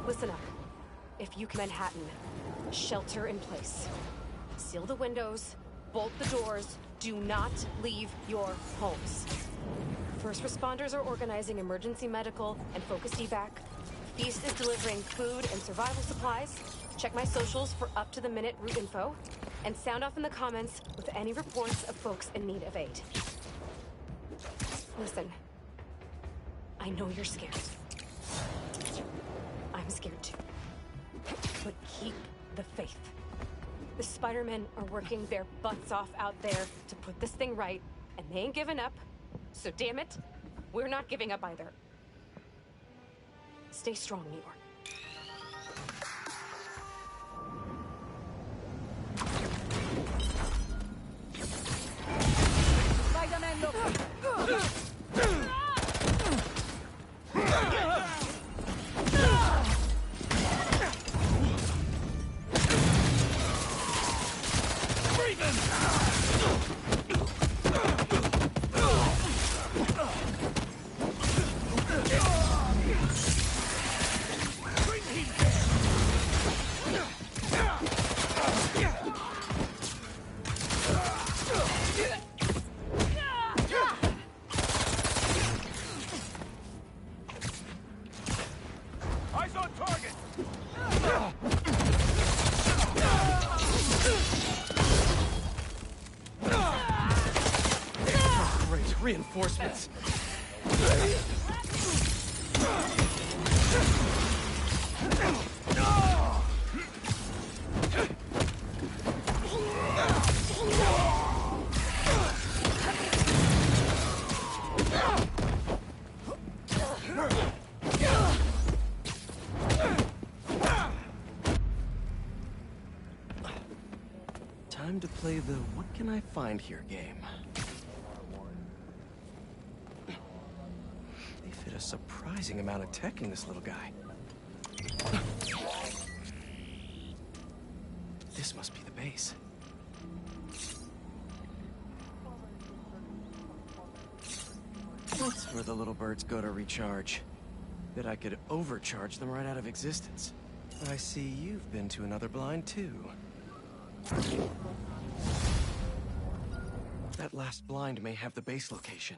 Listen up. If you can, Manhattan, shelter in place. Seal the windows, bolt the doors, do not leave your homes. First responders are organizing emergency medical and focused evac. Feast is delivering food and survival supplies. Check my socials for up-to-the-minute route info. And sound off in the comments with any reports of folks in need of aid. Listen, I know you're scared. I'm scared too. But keep the faith. The Spider-Men are working their butts off out there to put this thing right, and they ain't giving up. So damn it, we're not giving up either. Stay strong, New York. Reinforcements. Time to play the "what can I find here" game. Fit a surprising amount of tech in this little guy. This must be the base. That's where the little birds go to recharge. Bet I could overcharge them right out of existence. I see you've been to another blind too. That last blind may have the base location.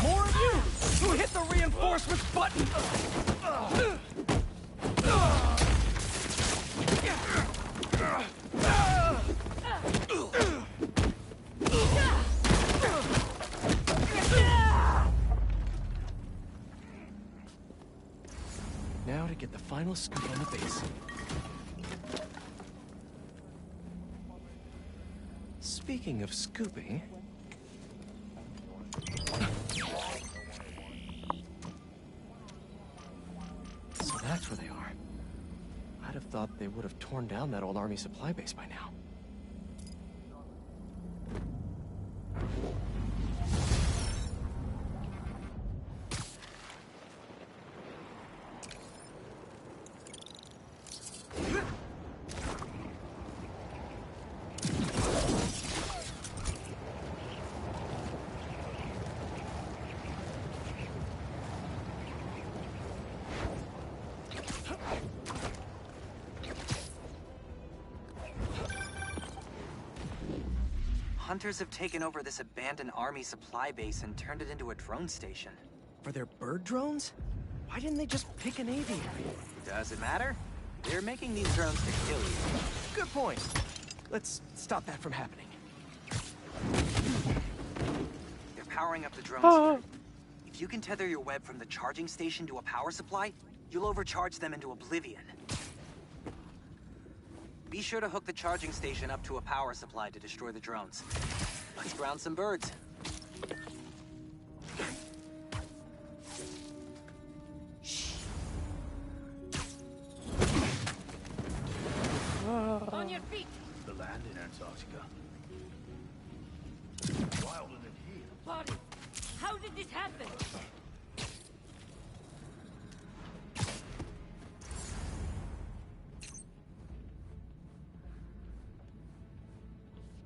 More of you! Who hit the reinforcements button? Now to get the final scoop on the base. Speaking of scooping... So that's where they are. I'd have thought they would have torn down that old army supply base by now. Hunters have taken over this abandoned army supply base and turned it into a drone station. For their bird drones? Why didn't they just pick an aviary? Does it matter? They're making these drones to kill you. Good point. Let's stop that from happening. They're powering up the drones here. If you can tether your web from the charging station to a power supply, you'll overcharge them into oblivion. Be sure to hook the charging station up to a power supply to destroy the drones. Let's ground some birds. On your feet! The land in Antarctica. Wilder than here. Body! How did this happen?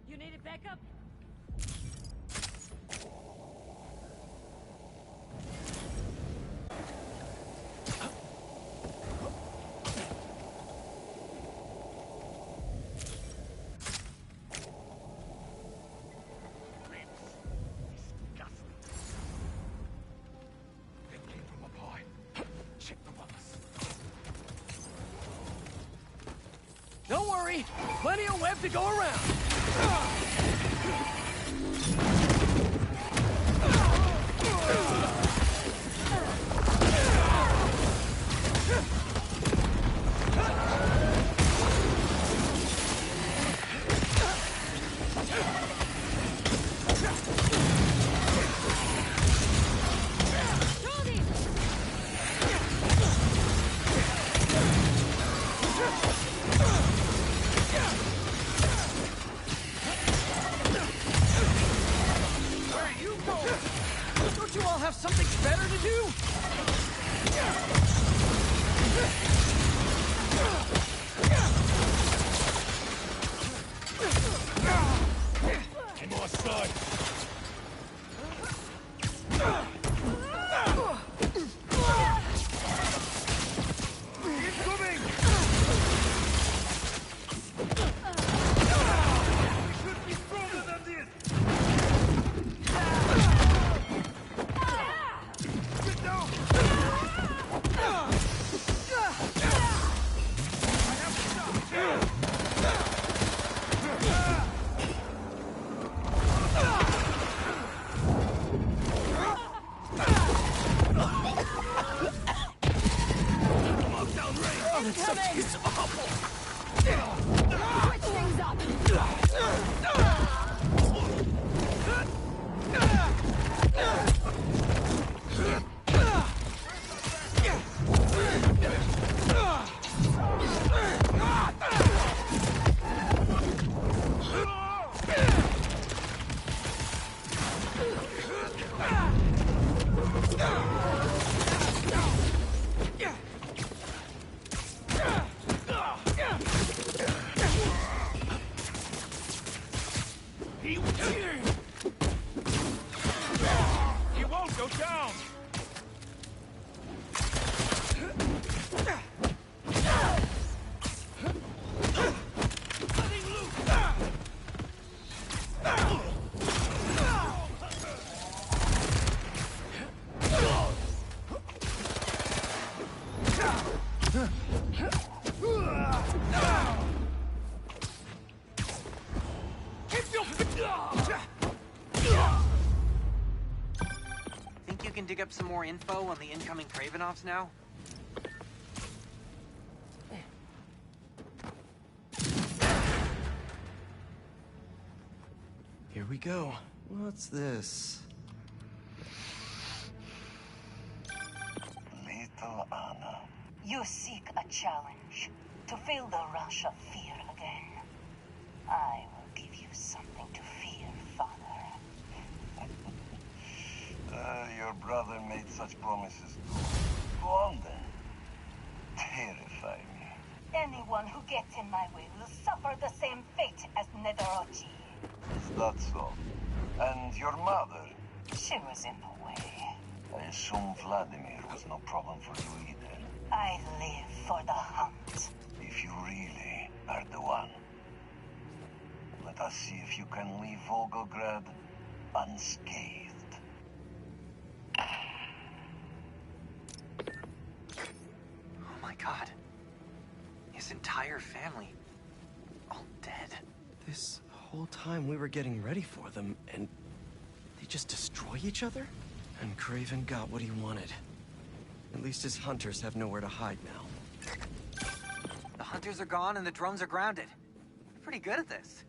You need a backup? Don't worry, plenty of web to go around. Don't you all have something better to do? On my side. Incoming! We should be stronger than this! Get down! Oh, that's so it's awful. Switch things up! He won't go down! Think you can dig up some more info on the incoming Kravenoffs now? Here we go. What's this? Little Anna. You seek a challenge to feel the rush of fear again. I will give you something to fear, Father. Your brother made such promises too. Go on then. Terrify me. Anyone who gets in my way will suffer the same fate as Nederochi. Is that so? And your mother? She was in the way. I assume Vladimir was no problem for you either. I live for the hunt. If you really are the one, let Let us see if you can leave Volgograd unscathed. Oh my god. His entire family. All dead. This whole time we were getting ready for them, and they just destroy each other? And Craven got what he wanted. At least his hunters have nowhere to hide now. The hunters are gone and the drones are grounded. They're pretty good at this.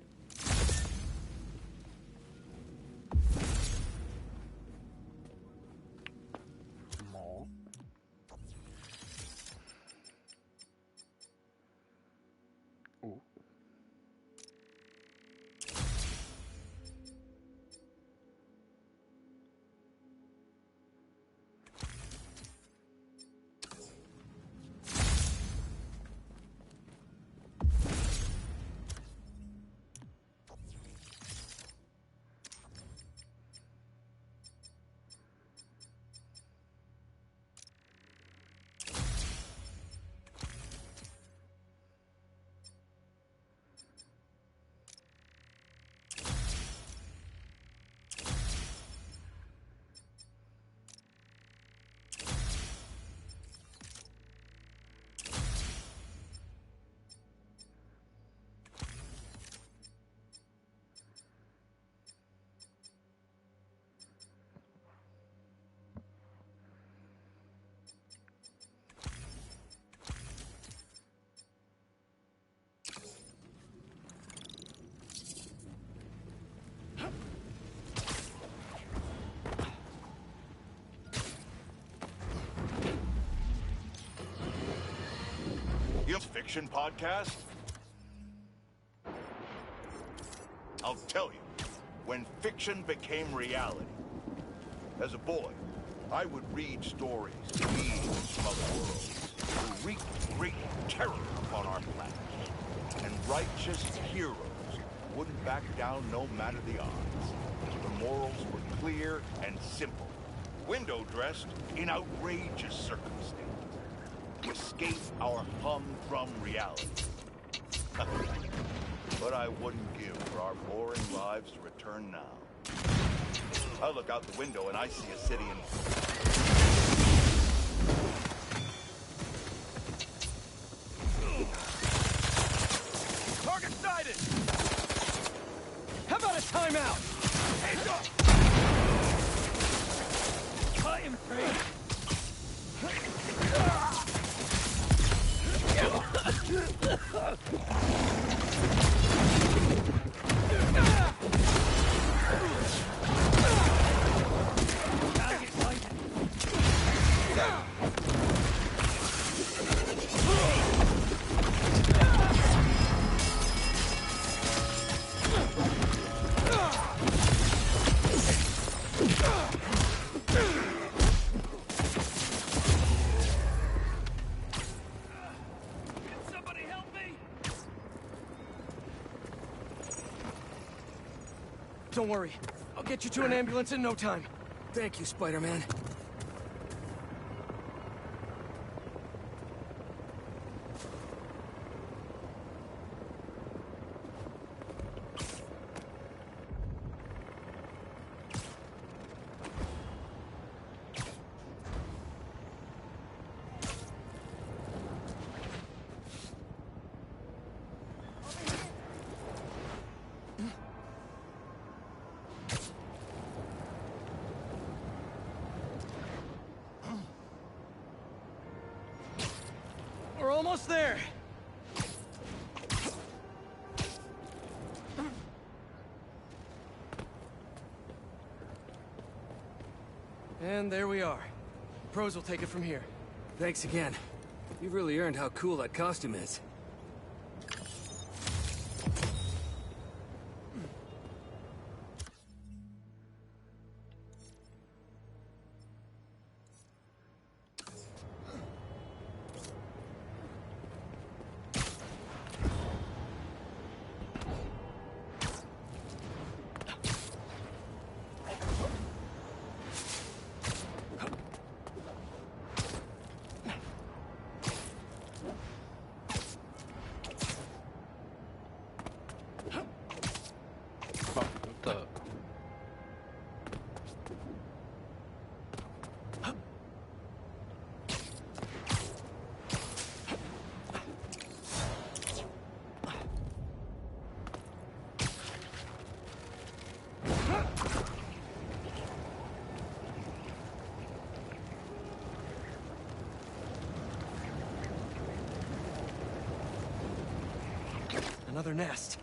Fiction podcast? I'll tell you, when fiction became reality. As a boy, I would read stories, beings from other worlds, who wreaked great terror upon our planet. And righteous heroes wouldn't back down no matter the odds. The morals were clear and simple, window-dressed in outrageous circumstances. Escape our humdrum reality. But I wouldn't give for our boring lives to return now. I look out the window and I see a city in... Target sighted! How about a timeout? Hands up! I am free. Don't worry. I'll get you to an ambulance in no time. Thank you, Spider-Man. We're almost there. And there we are. Pros will take it from here. Thanks again. You've really earned how cool that costume is. another nest.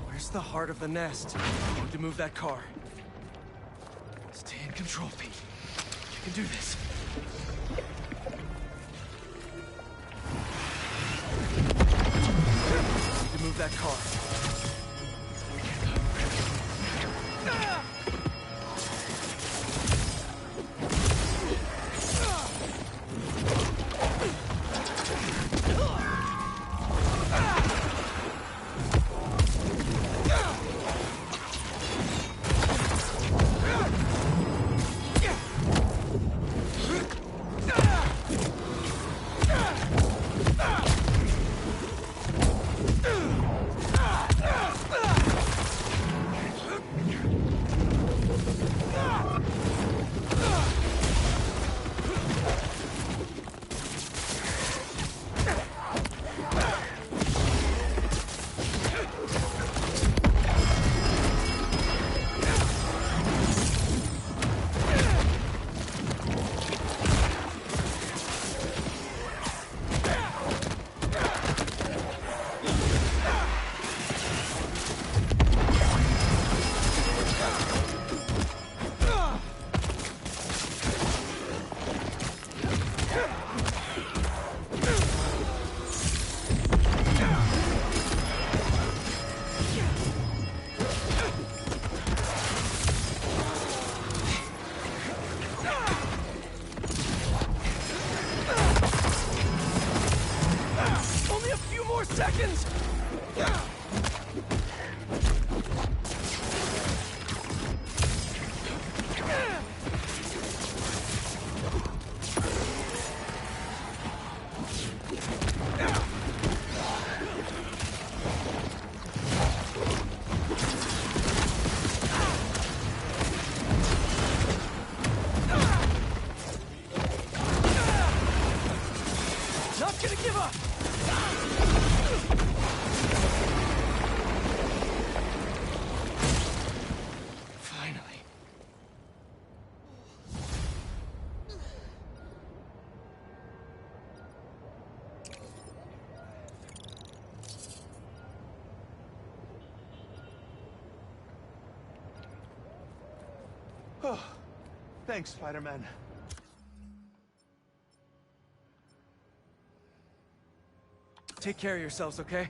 Where's the heart of the nest? I need to move that car. Stay in control, Pete. You can do this. I need to move that car. Seconds! Not gonna give up! Oh, thanks, Spider-Man. Take care of yourselves, okay?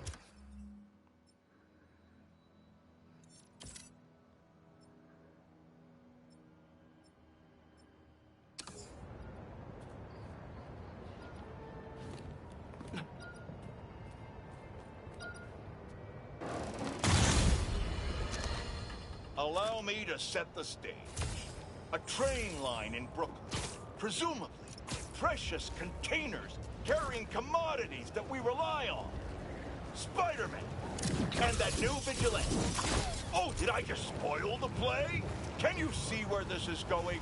Allow me to set the stage. A train line in Brooklyn. Presumably, precious containers carrying commodities that we rely on. Spider-Man! And that new vigilante. Oh, did I just spoil the play? Can you see where this is going?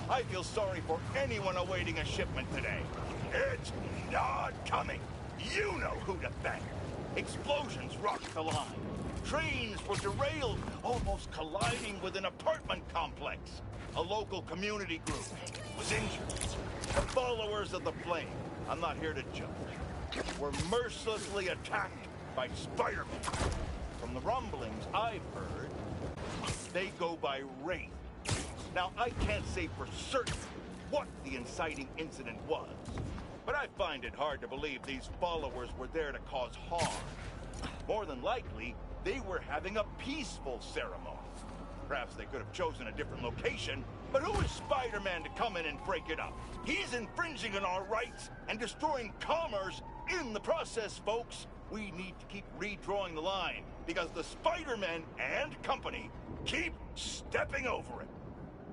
I feel sorry for anyone awaiting a shipment today. It's not coming. You know who to thank. Explosions rocked the line. Trains were derailed, almost colliding with an apartment complex. A local community group was injured. The followers of the flame, I'm not here to judge, were mercilessly attacked by Spider-Man. From the rumblings I've heard, they go by Wraith. Now, I can't say for certain what the inciting incident was, but I find it hard to believe these followers were there to cause harm. More than likely, they were having a peaceful ceremony. Perhaps they could have chosen a different location, but who is Spider-Man to come in and break it up? He's infringing on our rights and destroying commerce in the process, folks. We need to keep redrawing the line, because the Spider-Men and company keep stepping over it.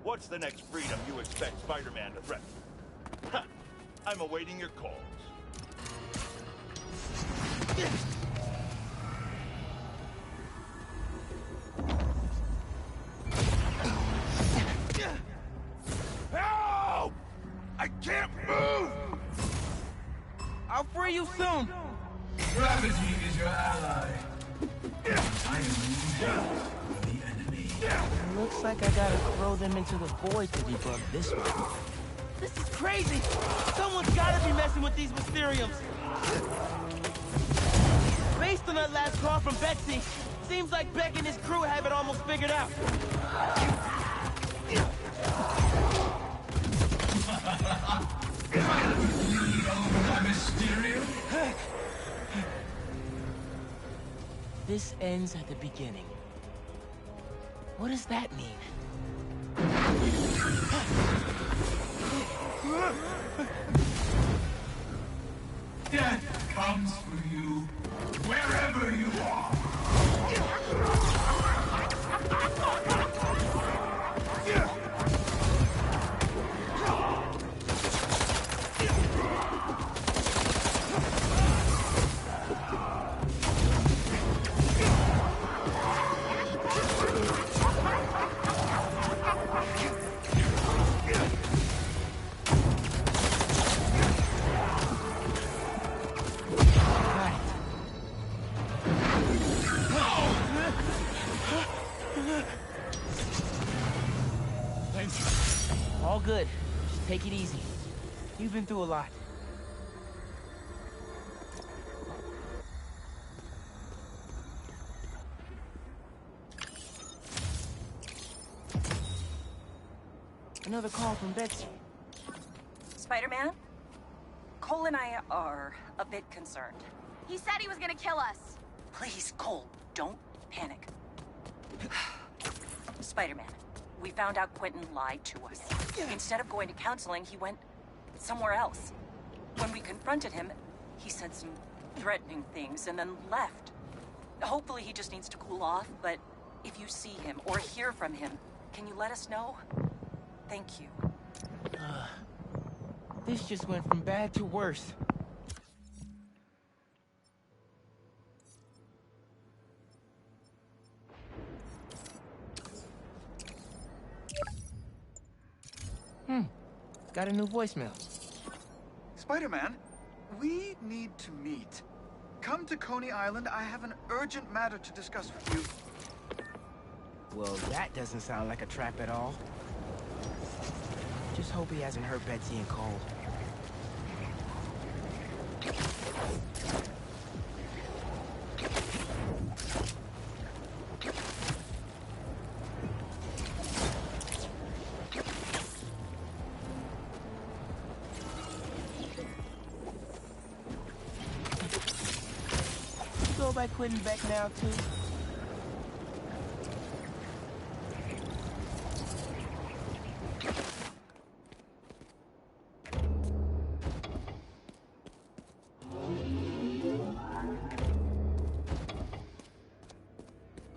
What's the next freedom you expect Spider-Man to threaten? Ha! I'm awaiting your calls. Help! I can't move! I'll free you soon! Gravity is your ally. I am the enemy. Looks like I gotta throw them into the void to debug this one. This is crazy! Someone's gotta be messing with these Mysteriums! Space Based on that last call from Betsy, seems like Beck and his crew have it almost figured out. This ends at the beginning. What does that mean? Death comes for you, wherever you are. All good. Just take it easy. You've been through a lot. Another call from Betsy. Spider-Man? Cole and I are a bit concerned. He said he was gonna kill us. Please, Cole, don't panic. Spider-Man, we found out Quentin lied to us. Instead of going to counseling, he went somewhere else. When we confronted him, he said some threatening things and then left. Hopefully he just needs to cool off, but if you see him or hear from him, can you let us know? Thank you. This just went from bad to worse. Got a new voicemail. Spider-Man, we need to meet. Come to Coney Island. I have an urgent matter to discuss with you. Well, that doesn't sound like a trap at all. Just hope he hasn't hurt Betsy and Cole. You go by Quentin Beck now, too?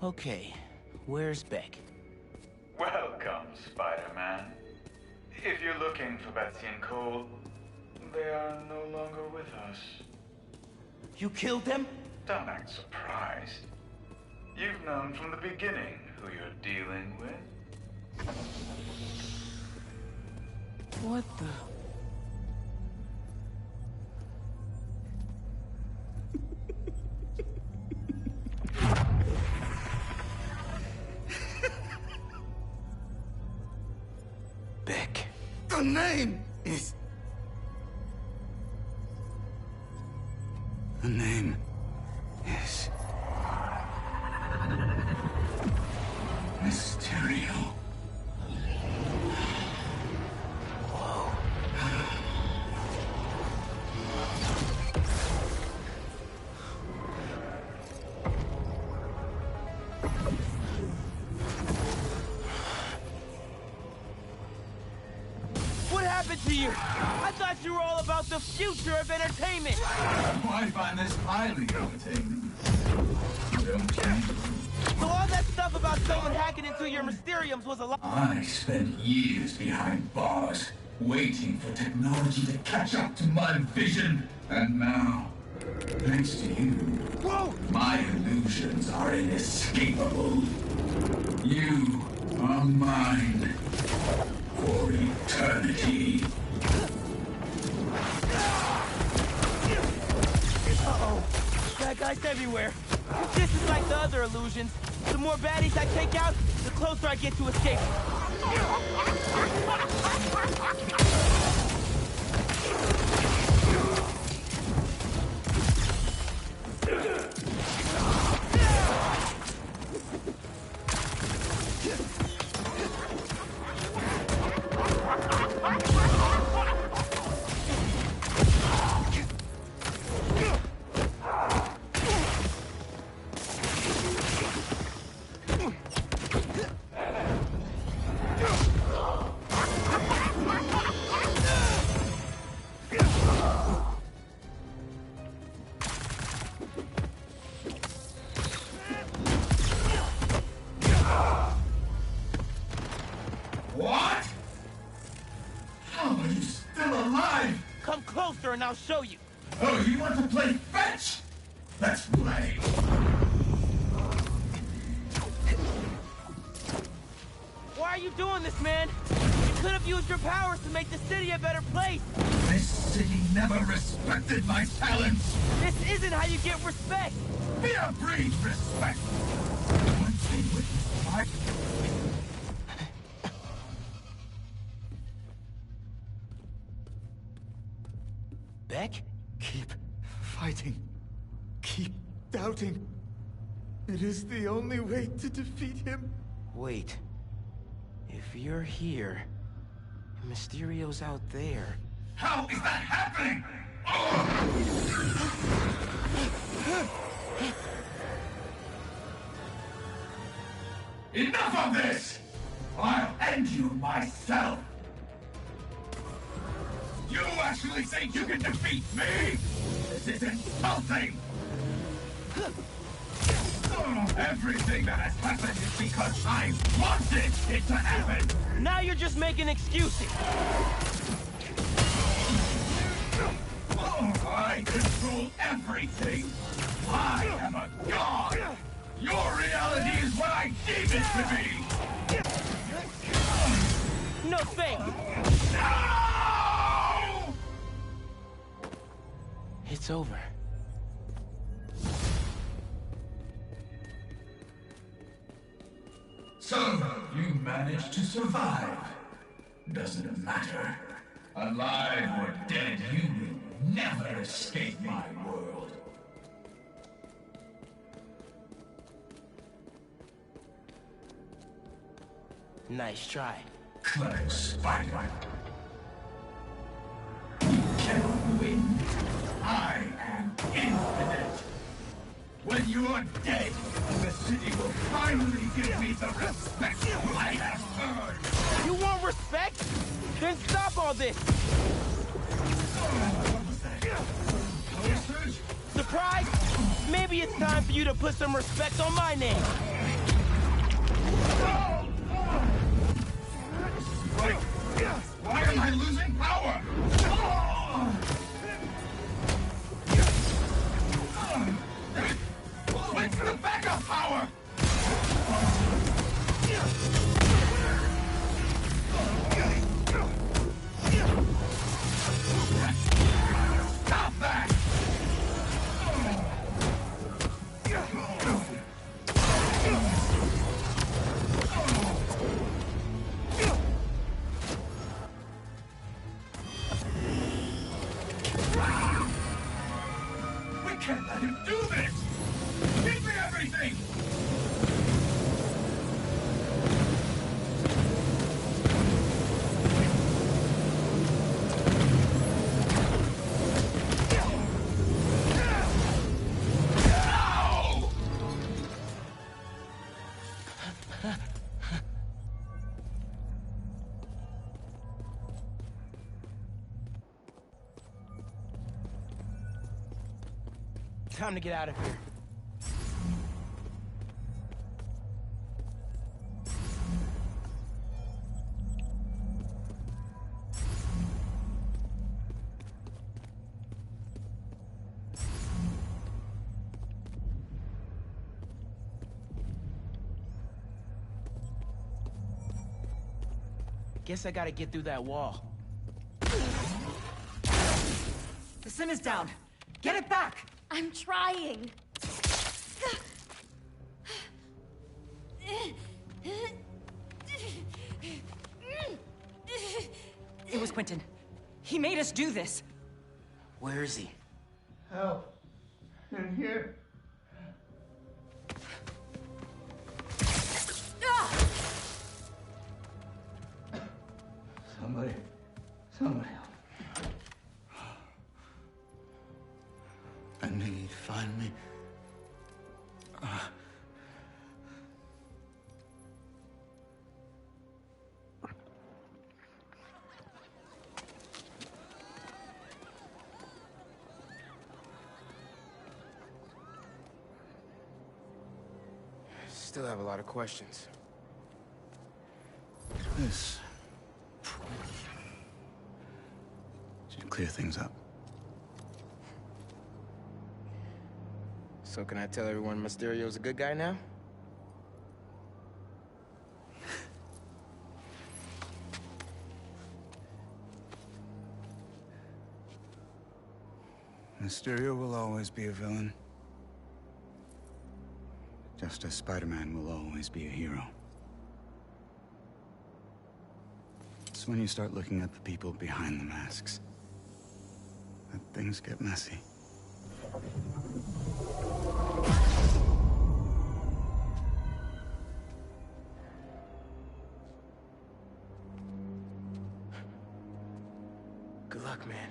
Okay, where's Beck? Welcome, Spider-Man. If you're looking for Betsy and Cole, they are no longer with us. You killed them? Don't act surprised. You've known from the beginning who you're dealing with. What the... Beck. The name is... The name is... Mysterio. What happened to you? I thought you were all about the future of entertainment. I find this highly entertaining. Don't you? So all that stuff about someone hacking into your Mysteriums was a lie. I spent years behind bars, waiting for technology to catch up to my vision. And now, thanks to you, my illusions are inescapable. You are mine for eternity. Uh-oh. Bad guys everywhere. This is like the other illusions. The more baddies I take out, the closer I get to escape. and I'll show you. Oh, you want to play fetch? Let's play. Why are you doing this, man? You could have used your powers to make the city a better place. This city never respected my talents. This isn't how you get respect. Fear breeds respect. Once they witness my... Beck? Keep fighting. Keep doubting. It is the only way to defeat him. Wait. If you're here, Mysterio's out there. How is that happening? Enough of this! I'll end you myself! You actually think you can defeat me? This is insulting! Everything that has happened is because I wanted it to happen! Now you're just making excuses! I control everything! I am a god! Your reality is what I deem it to be! No thanks! No! It's over. So, you managed to survive. Doesn't matter. Alive or dead, you will never escape my world. Nice try. Clever spider. You cannot win. I am infinite. When you're dead, the city will finally give me the respect I have earned. You want respect? Then stop all this! Power surge? Surprise? Maybe it's time for you to put some respect on my name. Why am I losing power? What's the backup power? Stop that! We can't let him do this! Give me everything! No! Time to get out of here. Guess I gotta get through that wall. The sim is down. Get it back! I'm trying. It was Quentin. He made us do this. Where is he? Help. In here. Somebody help. I knew you'd find me. Still have a lot of questions. This should clear things up. So can I tell everyone Mysterio's a good guy now? Mysterio will always be a villain. Just as Spider-Man will always be a hero. It's when you start looking at the people behind the masks that things get messy. Good luck, man.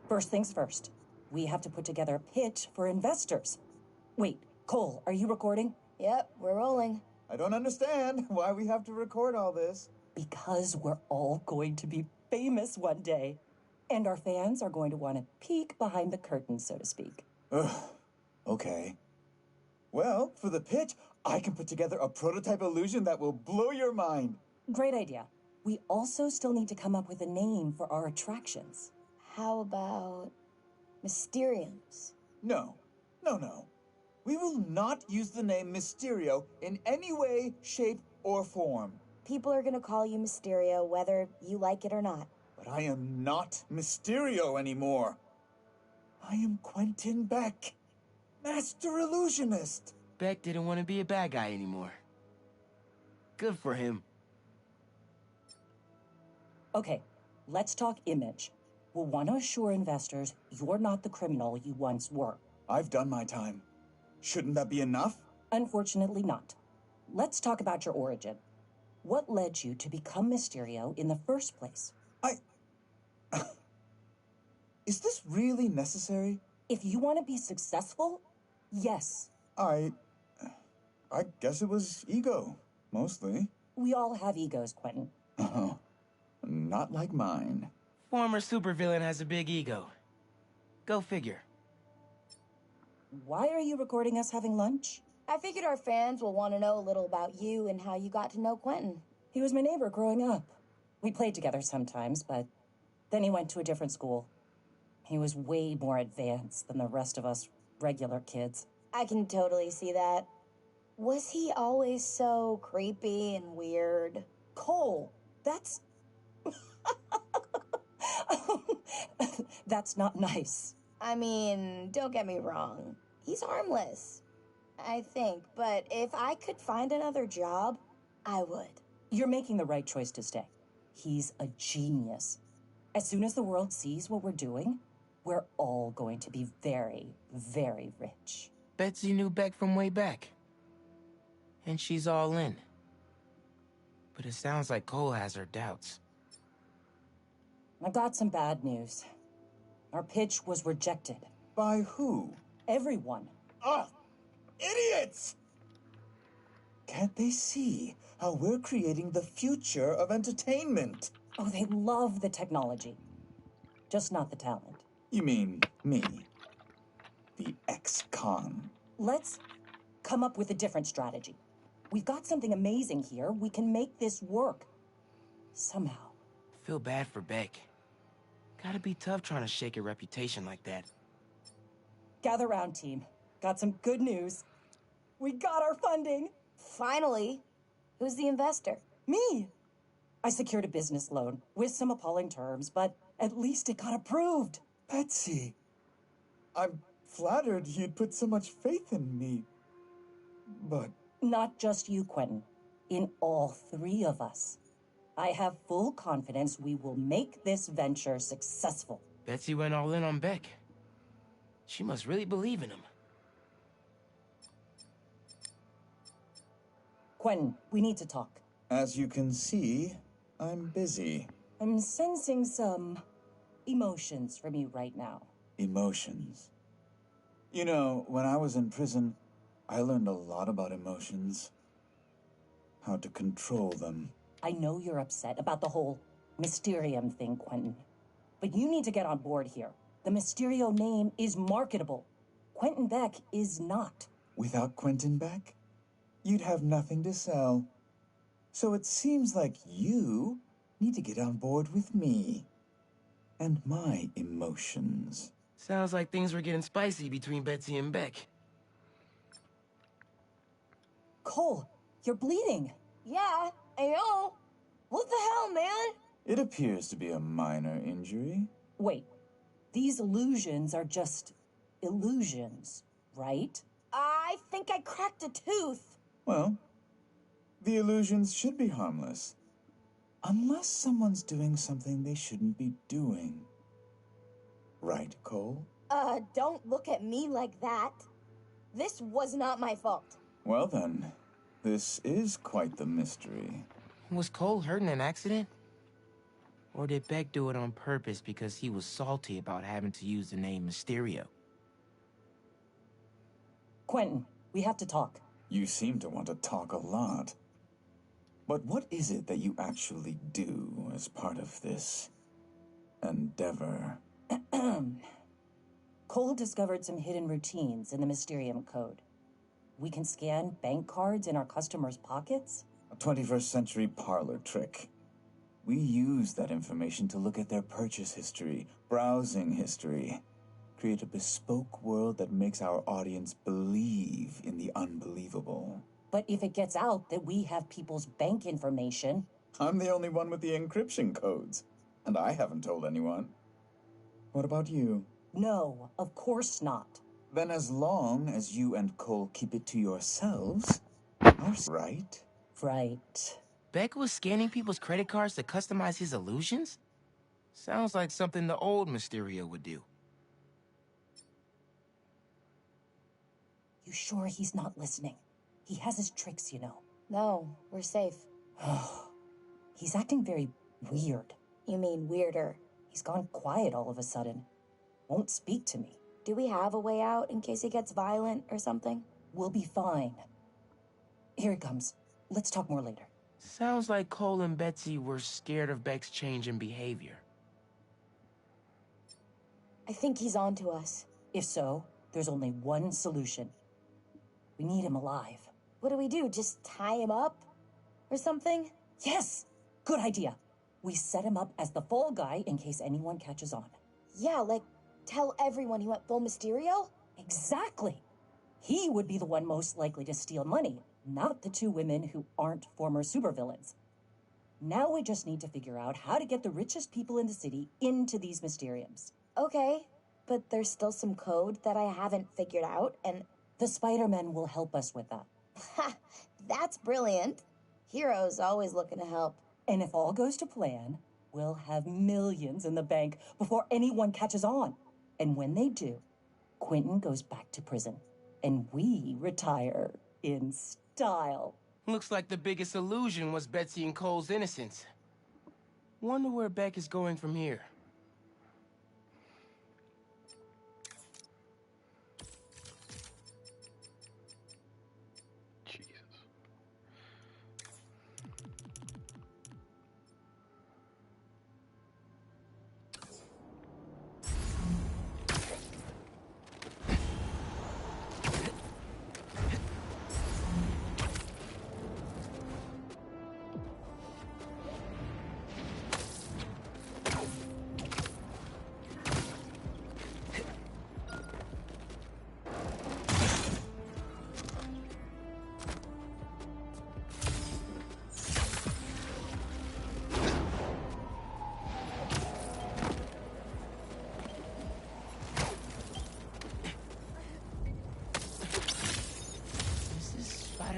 First things first, we have to put together a pitch for investors. Wait, Cole, are you recording? Yep, we're rolling. I don't understand why we have to record all this. Because we're all going to be famous one day. And our fans are going to want to peek behind the curtain, so to speak. Ugh, okay. Well, for the pitch, I can put together a prototype illusion that will blow your mind. Great idea. We also still need to come up with a name for our attractions. How about Mysteriums? No. We will not use the name Mysterio in any way, shape, or form. People are gonna call you Mysterio whether you like it or not. But I am not Mysterio anymore. I am Quentin Beck, Master Illusionist. Beck didn't want to be a bad guy anymore. Good for him. Okay, let's talk image. We'll want to assure investors you're not the criminal you once were. I've done my time. Shouldn't that be enough? Unfortunately not. Let's talk about your origin. What led you to become Mysterio in the first place? Is this really necessary? If you want to be successful, yes. I guess it was ego, mostly. We all have egos, Quentin. Oh, not like mine. Former supervillain has a big ego. Go figure. Why are you recording us having lunch? I figured our fans will want to know a little about you and how you got to know Quentin. He was my neighbor growing up. We played together sometimes, but then he went to a different school. He was way more advanced than the rest of us regular kids. I can totally see that. Was he always so creepy and weird? Cole, that's... That's not nice. I mean, don't get me wrong. He's harmless, I think. But if I could find another job, I would. You're making the right choice to stay. He's a genius. As soon as the world sees what we're doing, we're all going to be very, very rich. Betsy knew Beck from way back. And she's all in. But it sounds like Cole has her doubts. I got some bad news. Our pitch was rejected. By who? Everyone. Ah! Idiots! Can't they see how we're creating the future of entertainment? Oh, they love the technology. Just not the talent. You mean me? The ex-con. Let's come up with a different strategy. We've got something amazing here. We can make this work. Somehow. Feel bad for Beck. Gotta be tough trying to shake your reputation like that. Gather round, team. Got some good news. We got our funding. Finally. Who's the investor? Me. I secured a business loan with some appalling terms, but at least it got approved. Betsy, I'm flattered you'd put so much faith in me. But... Not just you, Quentin. In all three of us. I have full confidence we will make this venture successful. Betsy went all in on Beck. She must really believe in him. Quentin, we need to talk. As you can see, I'm busy. I'm sensing some emotions from you right now. Emotions? You know, when I was in prison, I learned a lot about emotions. How to control them. I know you're upset about the whole Mysterium thing, Quentin. But you need to get on board here. The Mysterio name is marketable. Quentin Beck is not. Without Quentin Beck, you'd have nothing to sell. So it seems like you need to get on board with me. And my emotions. Sounds like things were getting spicy between Betsy and Beck. Cole, you're bleeding. Yeah, I know. What the hell, man? It appears to be a minor injury. Wait, these illusions are just illusions, right? I think I cracked a tooth. Well, the illusions should be harmless. Unless someone's doing something they shouldn't be doing. Right, Cole? Don't look at me like that. This was not my fault. Well then, this is quite the mystery. Was Cole hurt in an accident? Or did Beck do it on purpose because he was salty about having to use the name Mysterio? Quentin, we have to talk. You seem to want to talk a lot. But what is it that you actually do as part of this endeavor? Cole discovered some hidden routines in the Mysterium code. We can scan bank cards in our customers' pockets? A 21st century parlor trick. We use that information to look at their purchase history, browsing history, create a bespoke world that makes our audience believe in the unbelievable. But if it gets out that we have people's bank information... I'm the only one with the encryption codes, and I haven't told anyone. What about you? No, of course not. Then as long as you and Cole keep it to yourselves, right? Right. Beck was scanning people's credit cards to customize his illusions? Sounds like something the old Mysterio would do. You sure he's not listening? He has his tricks, you know. No, we're safe. He's acting very weird. You mean weirder? He's gone quiet all of a sudden. Won't speak to me. Do we have a way out in case he gets violent or something? We'll be fine. Here it comes. Let's talk more later. Sounds like Cole and Betsy were scared of Beck's change in behavior. I think he's onto us. If so, there's only one solution. We need him alive. What do we do? Just tie him up? Or something? Yes! Good idea. We set him up as the fall guy in case anyone catches on. Yeah, like, tell everyone he went full Mysterio? Exactly. He would be the one most likely to steal money, not the two women who aren't former supervillains. Now we just need to figure out how to get the richest people in the city into these Mysteriums. Okay, but there's still some code that I haven't figured out, and... The Spider-Man will help us with that. Ha! That's brilliant. Heroes always looking to help. And if all goes to plan, we'll have millions in the bank before anyone catches on. And when they do, Quentin goes back to prison. And we retire in style. Looks like the biggest illusion was Betsy and Cole's innocence. Wonder where Beck is going from here.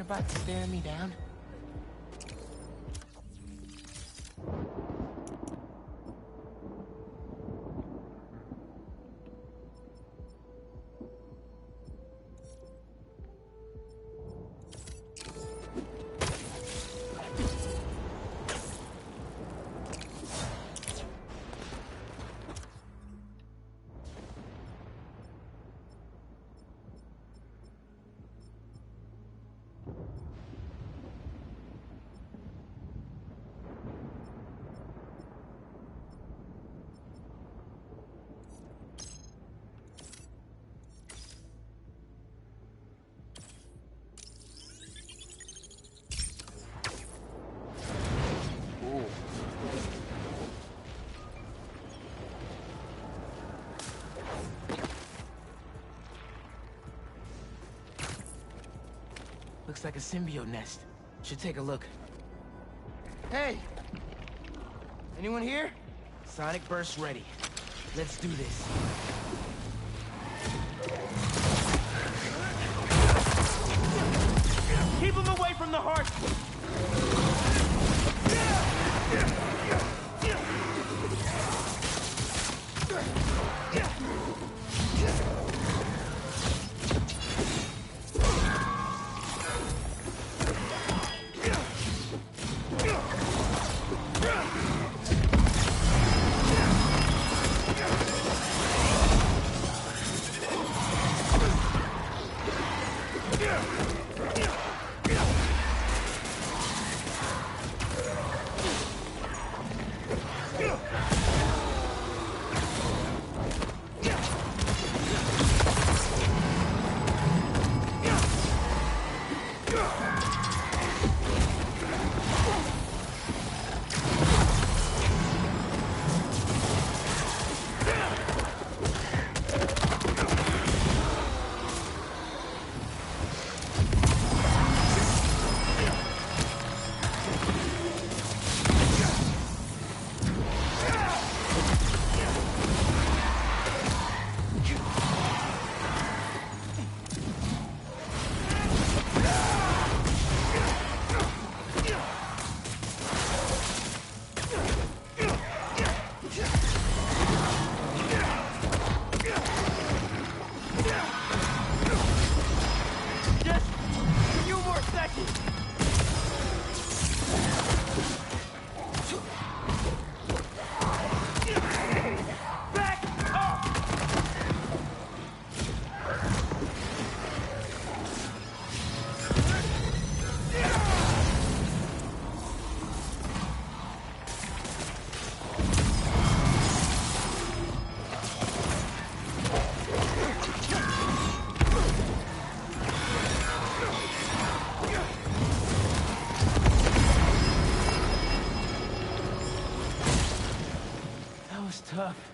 chatterbox staring me down? Looks like a symbiote nest. Should take a look. Hey! Anyone here? Sonic burst ready. Let's do this. Keep him away from the heart! Tough.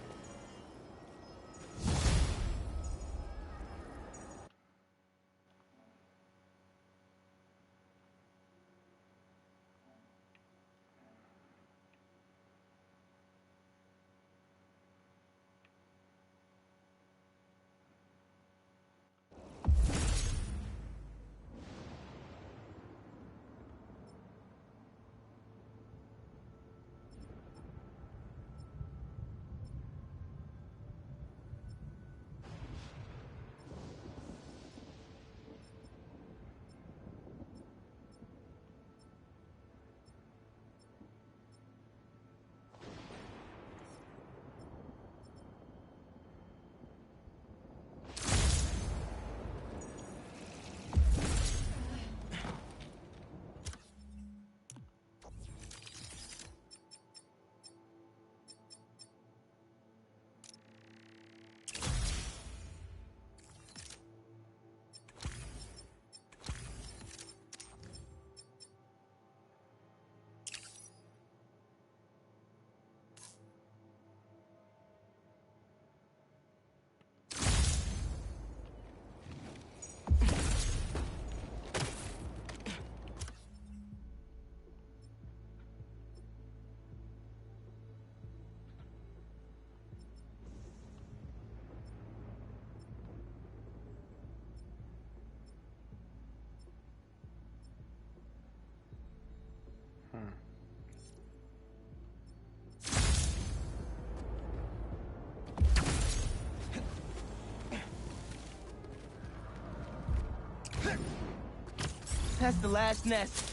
That's the last nest.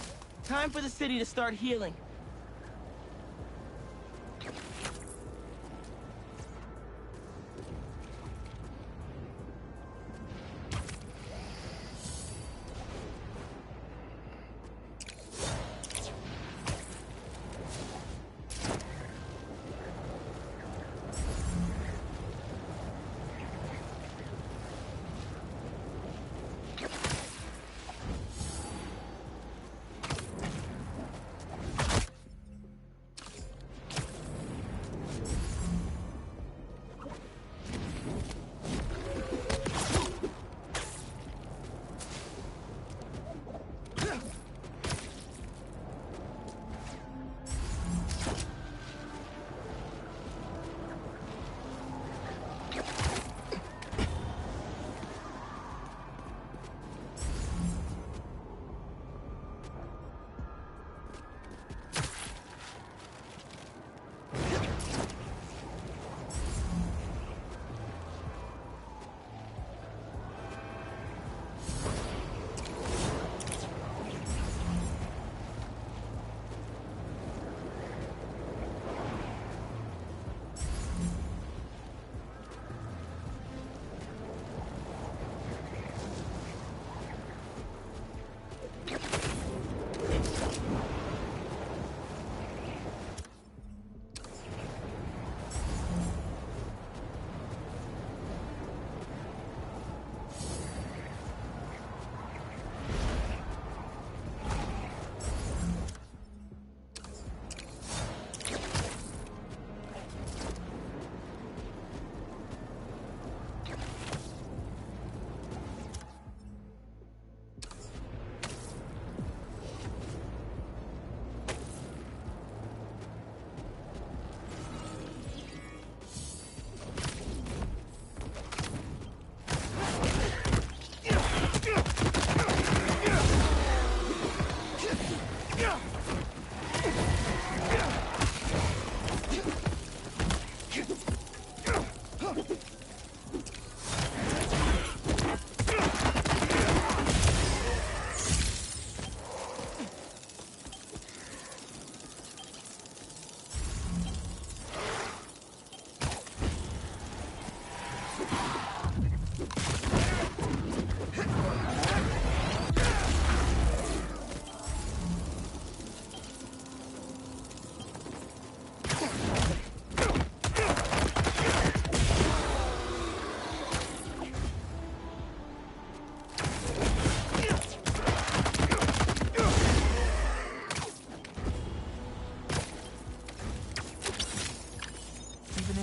Time for the city to start healing.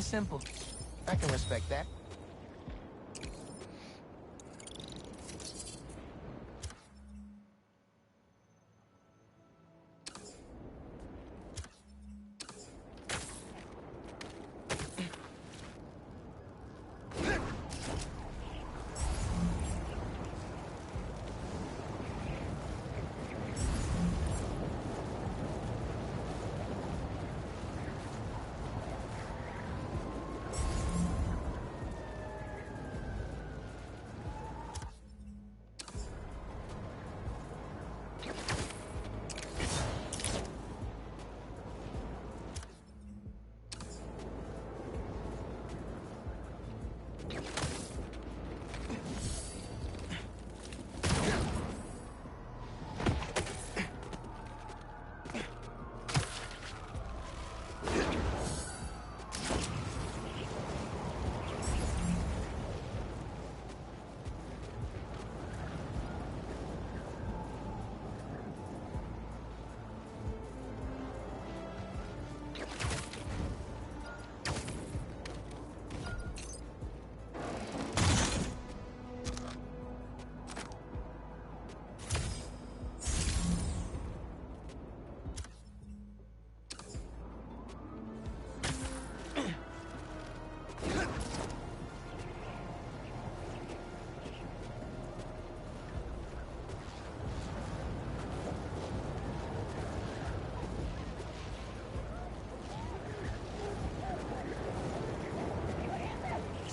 Simple. I can respect that.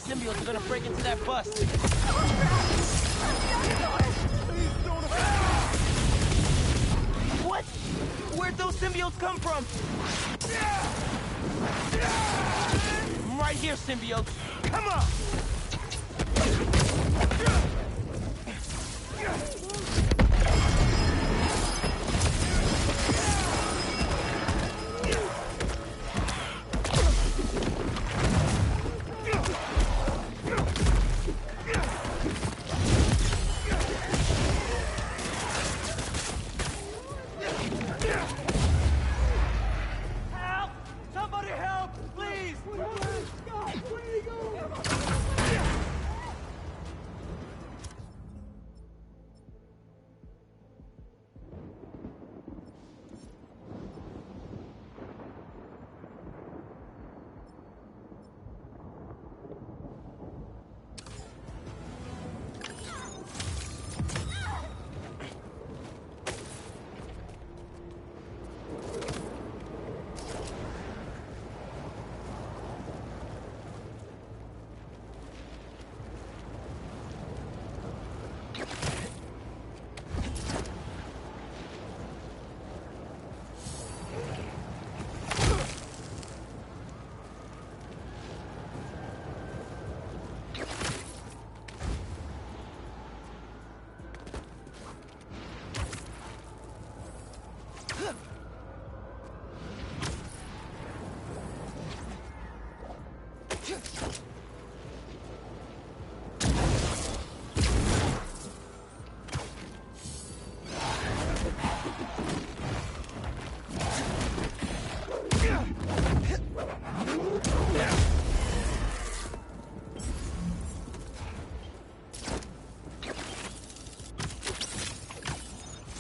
Symbiotes are gonna break into that bus. Please don't hurt! Where'd those symbiotes come from? I'm right here, symbiotes. Come on! Help! Somebody help! Please! God, where do you go?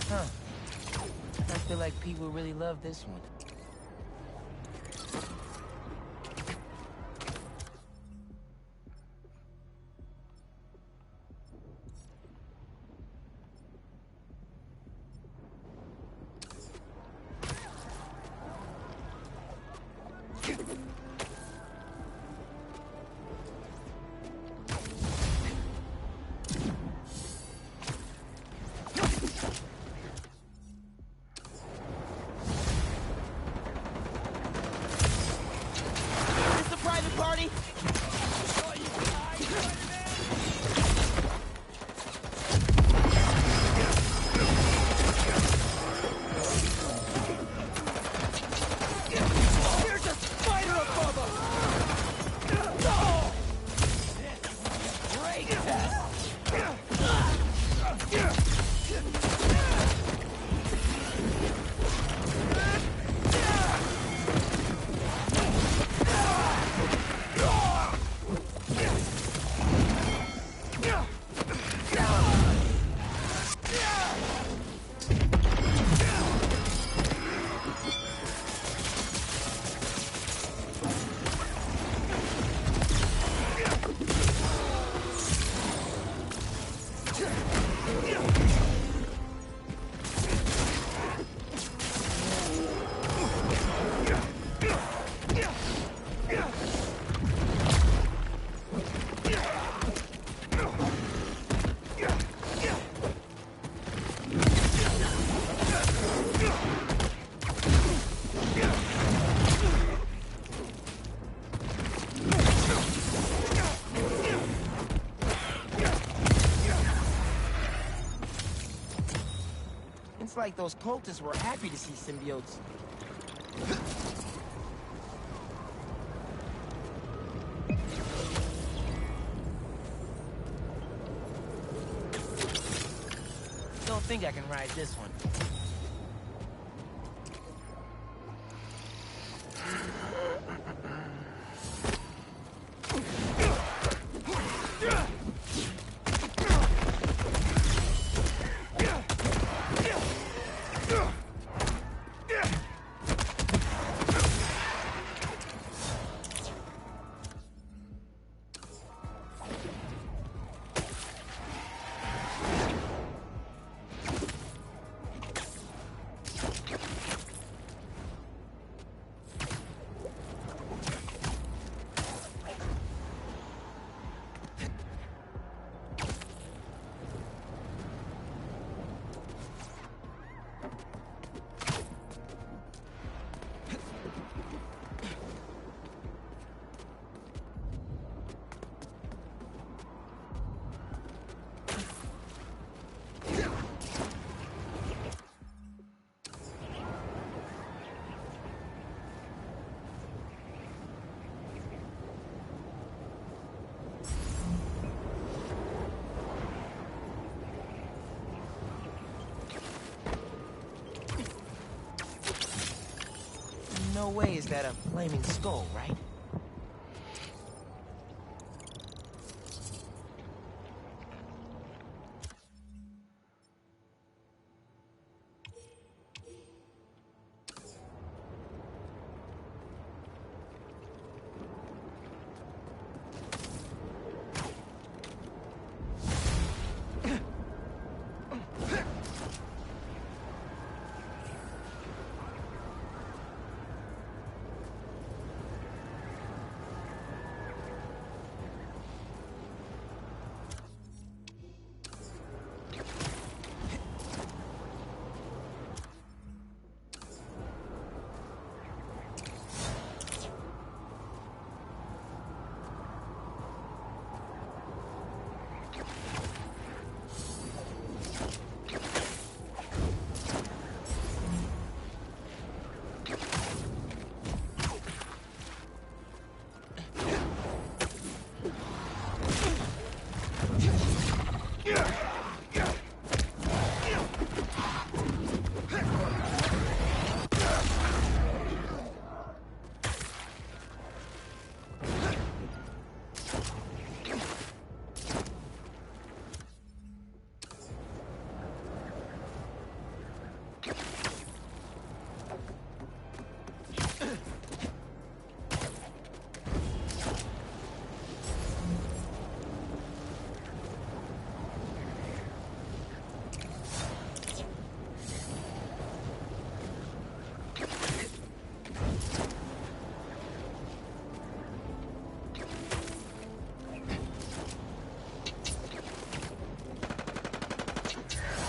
Huh. I feel like people really love this one. It's a private party! There's a spider above us! Oh! Great test! It's like those cultists were happy to see symbiotes. Don't think I can ride this one. no way is that a flaming skull, right?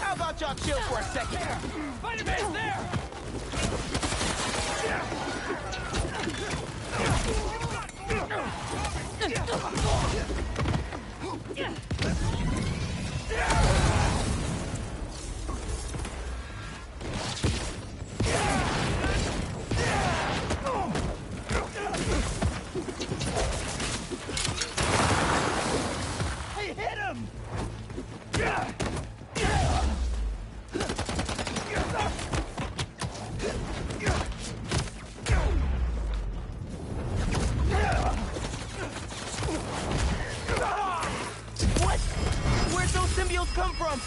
How about y'all chill for a second? Spider-Man's there! Hey, hit him! What? Where'd those symbiotes come from?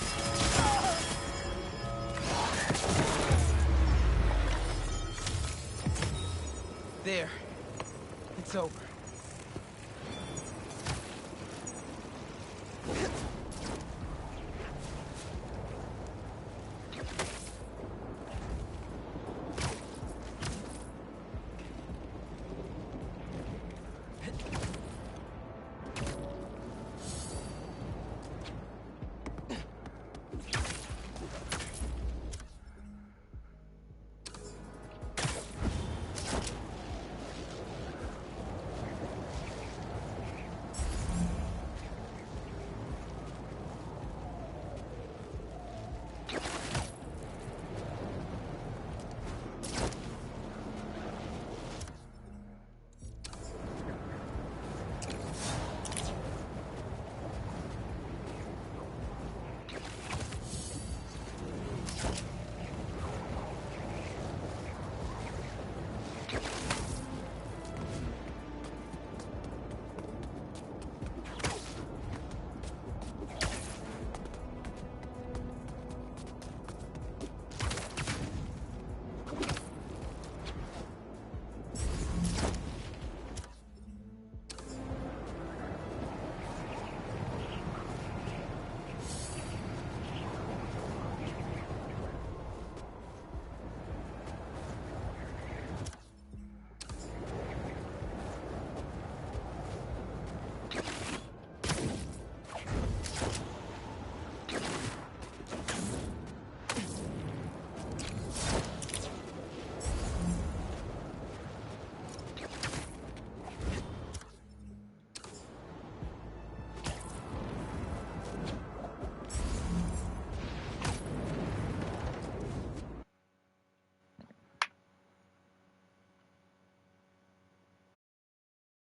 There. It's over.